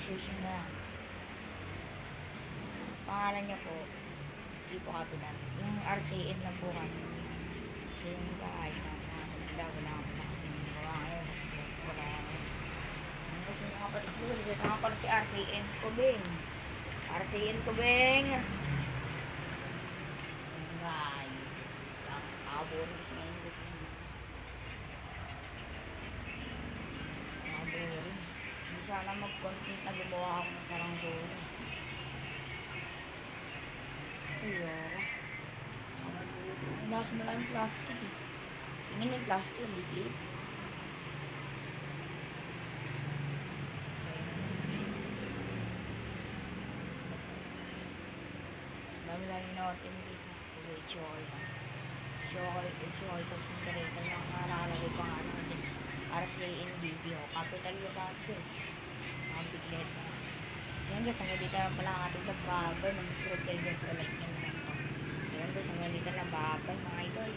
Sushi na. Pangalan niya po, hindi po kapitan. Yung RCN lang po kami. So yung bahay na wala akong nakasing gawa ngayon. Wala ngayon. Ang gusto ng kapatid ko, dito nga pala si RCN Kubeng. RCN Kubeng. Ay, ang abon gusto ngayon gusto ngayon. Abon. Hindi sana mag-content na gumawa ako ng saranggola. Ayoko. Mas maraming plastic eh. Tingin yung plastic, liit. Dami lang yung natin dito. Choy. Tapos yung ganito lang nakalagay pa nga natin. RKN video. Capital yung dati. Mga biglet na. Yan guys, hanggang dito lang pala ang ating nagbabay. Mag-subscribe guys sa like nyo naman to. Yan guys, hanggang dito lang babay mga idol.